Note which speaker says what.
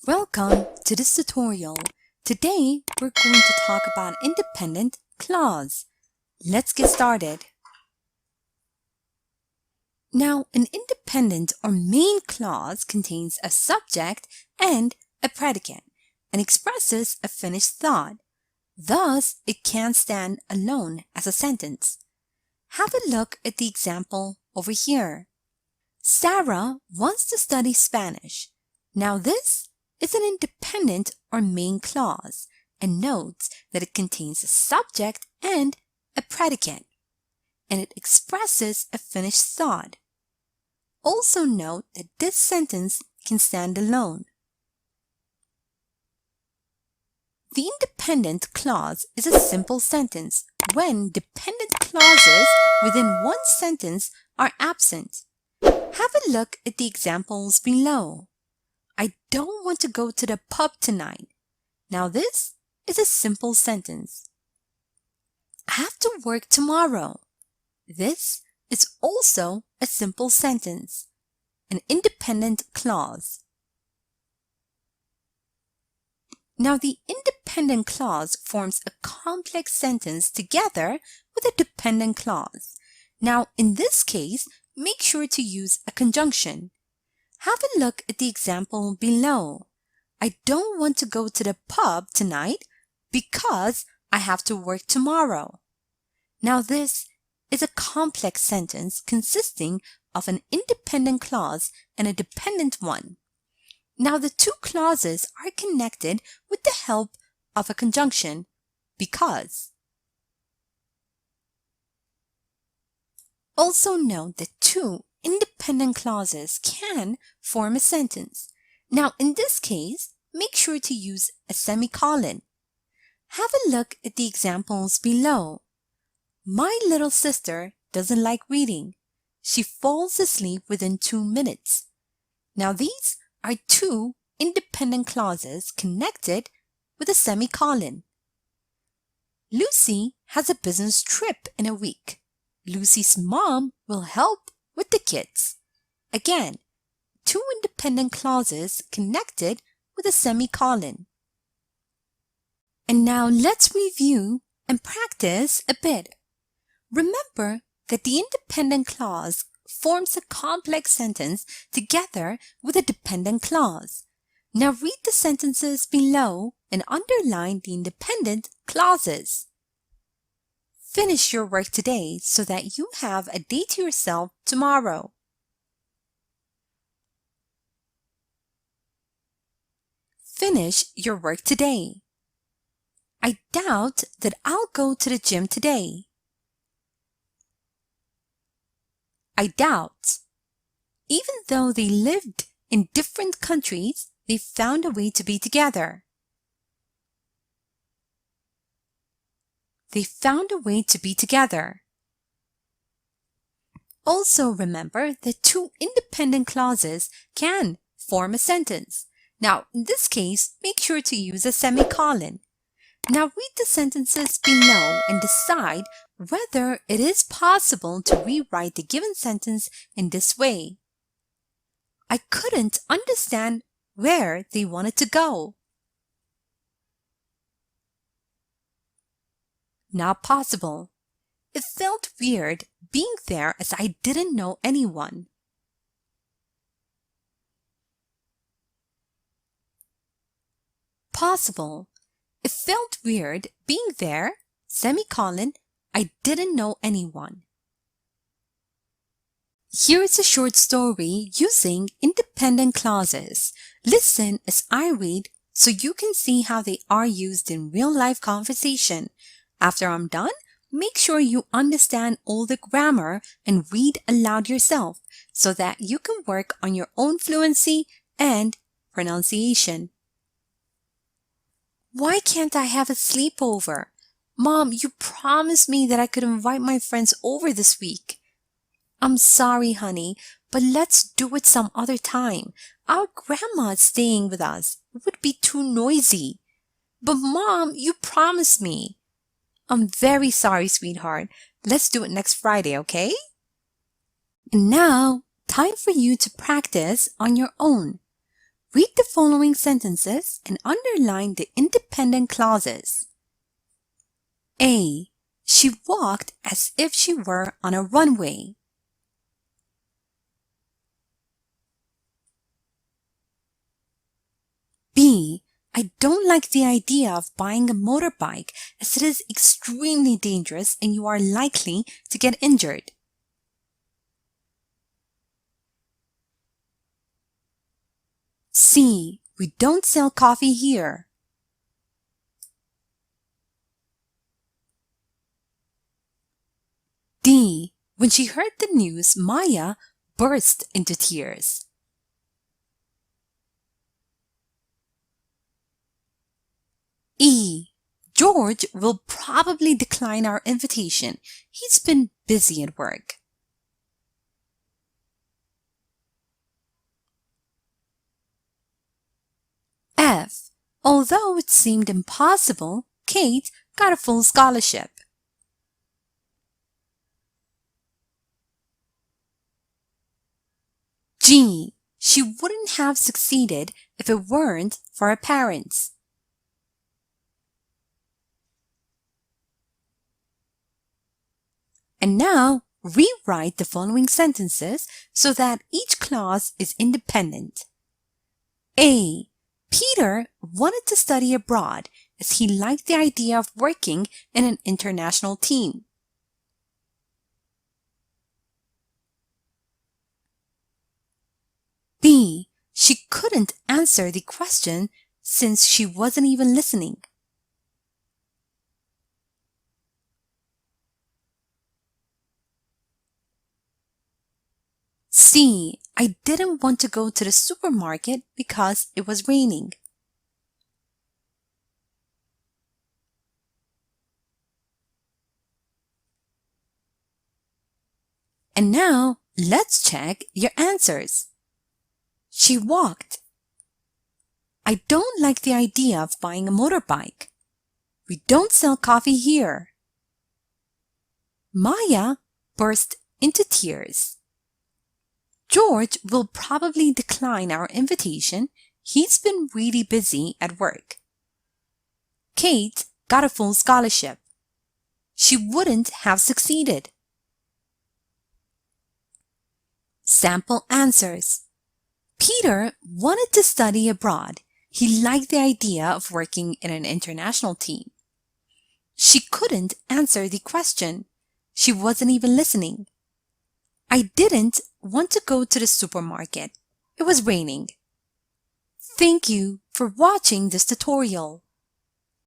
Speaker 1: Welcome to this tutorial. Today, we're going to talk about independent clause. Let's get started. Now, an independent or main clause contains a subject and a predicate and expresses a finished thought. Thus, it can stand alone as a sentence. Have a look at the example over here. Sarah wants to study Spanish. Now, this is an independent or main clause and notes that it contains a subject and a predicate, and it expresses a finished thought. Also note that this sentence can stand alone. The independent clause is a simple sentence when dependent clauses within one sentence are absent. Have a look at the examples below. I don't want to go to the pub tonight. Now this is a simple sentence. I have to work tomorrow. This is also a simple sentence, an independent clause. Now the independent clause forms a complex sentence together with a dependent clause. Now in this case, make sure to use a conjunction. Have a look at the example below. I don't want to go to the pub tonight because I have to work tomorrow. Now this is a complex sentence consisting of an independent clause and a dependent one. Now the two clauses are connected with the help of a conjunction because. Also note that two independent clauses can form a sentence. Now, in this case, make sure to use a semicolon. Have a look at the examples below. My little sister doesn't like reading. She falls asleep within 2 minutes. Now, these are two independent clauses connected with a semicolon. Lucy has a business trip in a week. Lucy's mom will help with the kids. Again, two independent clauses connected with a semicolon. And now let's review and practice a bit. Remember that the independent clause forms a complex sentence together with a dependent clause. Now read the sentences below and underline the independent clauses. Finish your work today so that you have a day to yourself tomorrow. Finish your work today. I doubt that I'll go to the gym today. I doubt. Even though they lived in different countries, they found a way to be together. They found a way to be together. Also remember that two independent clauses can form a sentence. Now, in this case, make sure to use a semicolon. Now read the sentences below and decide whether it is possible to rewrite the given sentence in this way. I couldn't understand where they wanted to go. Not possible. It felt weird being there as I didn't know anyone. Possible. It felt weird being there, semicolon, I didn't know anyone. Here's a short story using independent clauses. Listen as I read so you can see how they are used in real-life conversation. After I'm done, make sure you understand all the grammar and read aloud yourself so that you can work on your own fluency and pronunciation. Why can't I have a sleepover? Mom, you promised me that I could invite my friends over this week. I'm sorry, honey, but let's do it some other time. Our grandma is staying with us. It would be too noisy. But Mom, you promised me. I'm very sorry, sweetheart. Let's do it next Friday, okay? And now, time for you to practice on your own. Read the following sentences and underline the independent clauses. A. She walked as if she were on a runway. B. I don't like the idea of buying a motorbike as it is extremely dangerous and you are likely to get injured. C. We don't sell coffee here. D. When she heard the news, Maya burst into tears. E. George will probably decline our invitation. He's been busy at work. F. Although it seemed impossible, Kate got a full scholarship. G. She wouldn't have succeeded if it weren't for her parents. And now, rewrite the following sentences so that each clause is independent. A. Peter wanted to study abroad as he liked the idea of working in an international team. B. She couldn't answer the question since she wasn't even listening. C. I didn't want to go to the supermarket because it was raining. And now, let's check your answers. She walked. I don't like the idea of buying a motorbike. We don't sell coffee here. Maya burst into tears. George will probably decline our invitation. He's been really busy at work. Kate got a full scholarship. She wouldn't have succeeded. Sample answers. Peter wanted to study abroad. He liked the idea of working in an international team. She couldn't answer the question. She wasn't even listening. I didn't want to go to the supermarket. It was raining. Thank you for watching this tutorial.